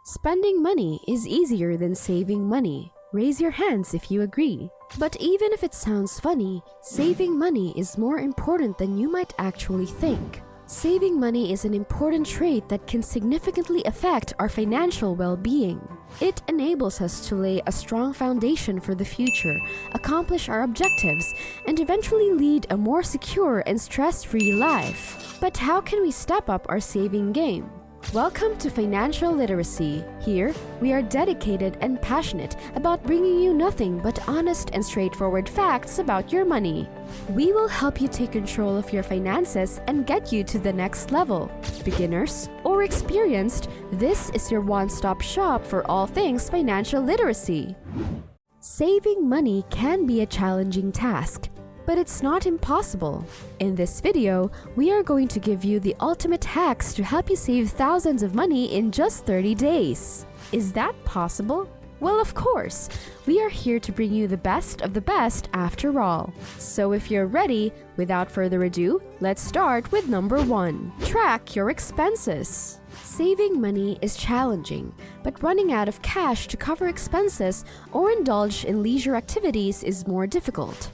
Spending money is easier than saving money. Raise your hands if you agree. But even if it sounds funny, saving money is more important than you might actually think. Saving money is an important trait that can significantly affect our financial well-being. It enables us to lay a strong foundation for the future, accomplish our objectives, and eventually lead a more secure and stress-free life. But how can we step up our saving game? Welcome to Financial Literacy. Here, we are dedicated and passionate about bringing you nothing but honest and straightforward facts about your money. We will help you take control of your finances and get you to the next level. Beginners or experienced, this is your one-stop shop for all things financial literacy. Saving money can be a challenging task, but it's not impossible. In this video, we are going to give you the ultimate hacks to help you save thousands of money in just 30 days. Is that possible? Well, of course. We are here to bring you the best of the best after all. So if you're ready, without further ado, let's start with number 1. Track your expenses. Saving money is challenging, but running out of cash to cover expenses or indulge in leisure activities is more difficult.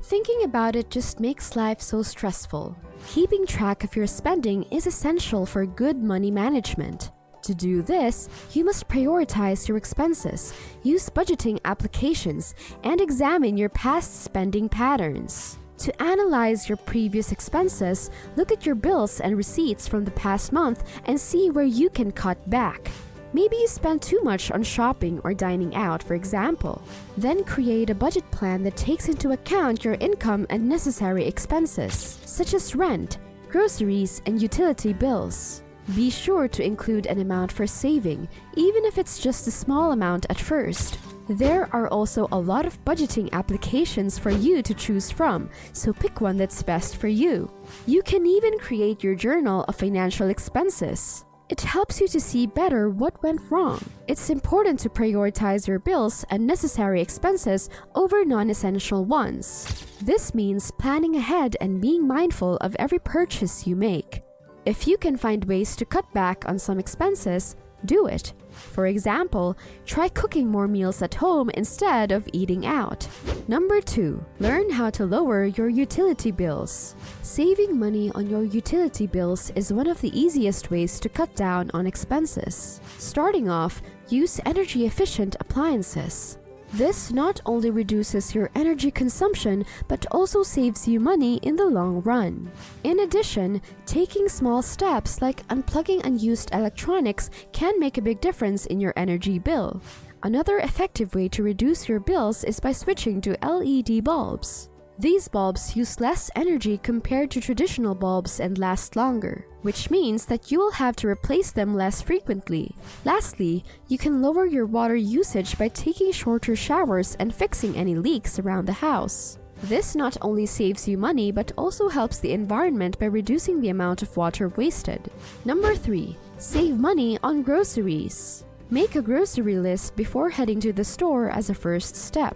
Thinking about it just makes life so stressful. Keeping track of your spending is essential for good money management. To do this, you must prioritize your expenses, use budgeting applications, and examine your past spending patterns. To analyze your previous expenses, look at your bills and receipts from the past month and see where you can cut back. Maybe you spend too much on shopping or dining out, for example. Then create a budget plan that takes into account your income and necessary expenses, such as rent, groceries, and utility bills. Be sure to include an amount for saving, even if it's just a small amount at first. There are also a lot of budgeting applications for you to choose from, so pick one that's best for you. You can even create your journal of financial expenses. It helps you to see better what went wrong. It's important to prioritize your bills and necessary expenses over non-essential ones. This means planning ahead and being mindful of every purchase you make. If you can find ways to cut back on some expenses, do it. For example, try cooking more meals at home instead of eating out. Number 2. Learn how to lower your utility bills. Saving money on your utility bills is one of the easiest ways to cut down on expenses. Starting off, use energy-efficient appliances. This not only reduces your energy consumption, but also saves you money in the long run. In addition, taking small steps like unplugging unused electronics can make a big difference in your energy bill. Another effective way to reduce your bills is by switching to LED bulbs. These bulbs use less energy compared to traditional bulbs and last longer, which means that you will have to replace them less frequently. Lastly, you can lower your water usage by taking shorter showers and fixing any leaks around the house. This not only saves you money but also helps the environment by reducing the amount of water wasted. Number 3. Save money on groceries. Make a grocery list before heading to the store as a first step.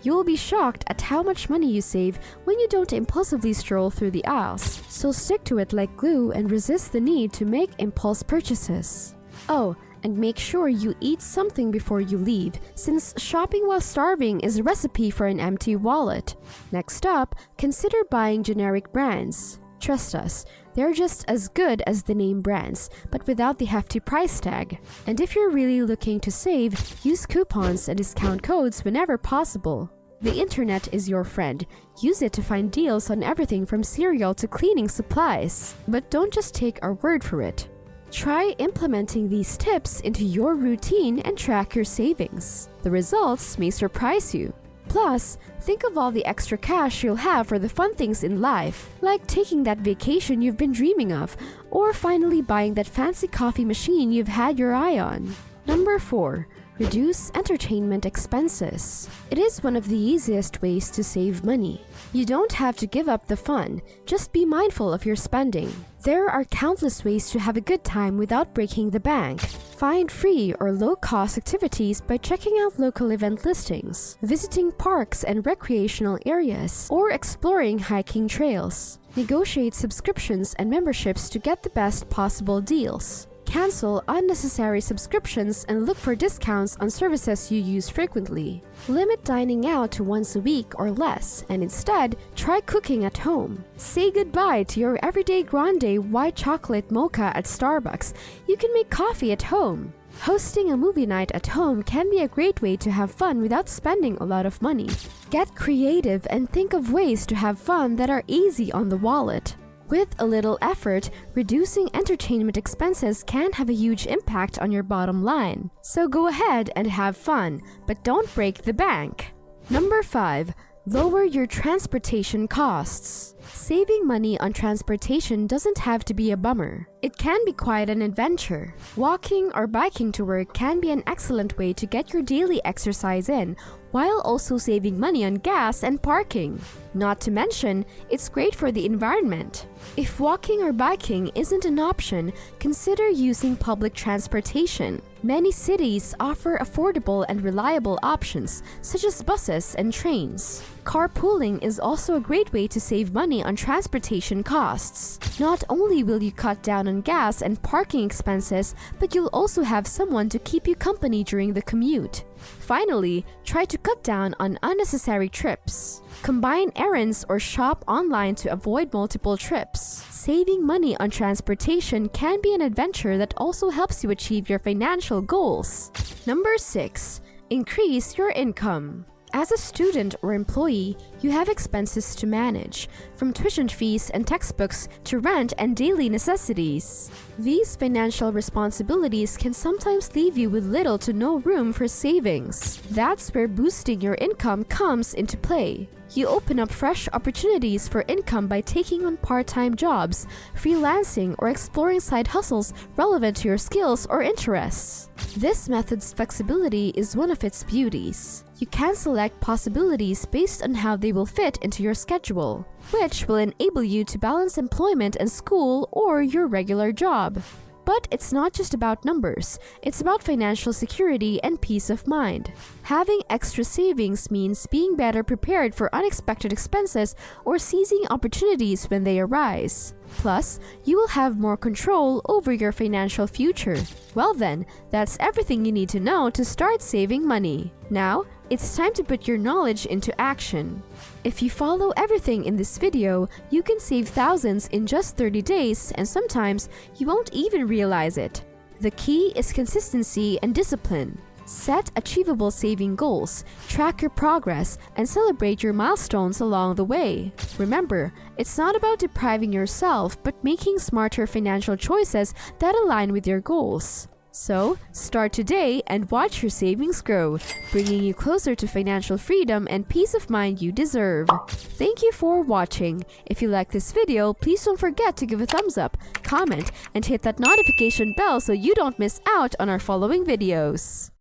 You will be shocked at how much money you save when you don't impulsively stroll through the aisles, so stick to it like glue and resist the need to make impulse purchases. Oh, and make sure you eat something before you leave, since shopping while starving is a recipe for an empty wallet. Next up, consider buying generic brands. Trust us, they're just as good as the name brands, but without the hefty price tag. And if you're really looking to save, use coupons and discount codes whenever possible. The internet is your friend. Use it to find deals on everything from cereal to cleaning supplies. But don't just take our word for it. Try implementing these tips into your routine and track your savings. The results may surprise you. Plus, think of all the extra cash you'll have for the fun things in life, like taking that vacation you've been dreaming of, or finally buying that fancy coffee machine you've had your eye on. Number 4. Reduce entertainment expenses. It is one of the easiest ways to save money. You don't have to give up the fun, just be mindful of your spending. There are countless ways to have a good time without breaking the bank. Find free or low-cost activities by checking out local event listings, visiting parks and recreational areas, or exploring hiking trails. Negotiate subscriptions and memberships to get the best possible deals. Cancel unnecessary subscriptions and look for discounts on services you use frequently. Limit dining out to once a week or less, and instead, try cooking at home. Say goodbye to your everyday grande white chocolate mocha at Starbucks. You can make coffee at home. Hosting a movie night at home can be a great way to have fun without spending a lot of money. Get creative and think of ways to have fun that are easy on the wallet. With a little effort, reducing entertainment expenses can have a huge impact on your bottom line. So go ahead and have fun, but don't break the bank. Number 5. Lower your transportation costs. Saving money on transportation doesn't have to be a bummer. It can be quite an adventure. Walking or biking to work can be an excellent way to get your daily exercise in, while also saving money on gas and parking. Not to mention, it's great for the environment. If walking or biking isn't an option, consider using public transportation. Many cities offer affordable and reliable options, such as buses and trains. Carpooling is also a great way to save money on transportation costs. Not only will you cut down on gas and parking expenses, but you'll also have someone to keep you company during the commute. Finally, try to cut down on unnecessary trips. Combine errands or shop online to avoid multiple trips. Saving money on transportation can be an adventure that also helps you achieve your financial goals. Number 6. Increase your income. As a student or employee, you have expenses to manage, from tuition fees and textbooks to rent and daily necessities. These financial responsibilities can sometimes leave you with little to no room for savings. That's where boosting your income comes into play. You open up fresh opportunities for income by taking on part-time jobs, freelancing, or exploring side hustles relevant to your skills or interests. This method's flexibility is one of its beauties. You can select possibilities based on how they will fit into your schedule, which will enable you to balance employment and school or your regular job. But it's not just about numbers, it's about financial security and peace of mind. Having extra savings means being better prepared for unexpected expenses or seizing opportunities when they arise. Plus, you will have more control over your financial future. Well then, that's everything you need to know to start saving money. Now, it's time to put your knowledge into action. If you follow everything in this video, you can save thousands in just 30 days, and sometimes you won't even realize it. The key is consistency and discipline. Set achievable saving goals, track your progress, and celebrate your milestones along the way. Remember, it's not about depriving yourself, but making smarter financial choices that align with your goals. So, start today and watch your savings grow, bringing you closer to financial freedom and peace of mind you deserve. Thank you for watching. If you like this video, please don't forget to give a thumbs up, comment, and hit that notification bell so you don't miss out on our following videos.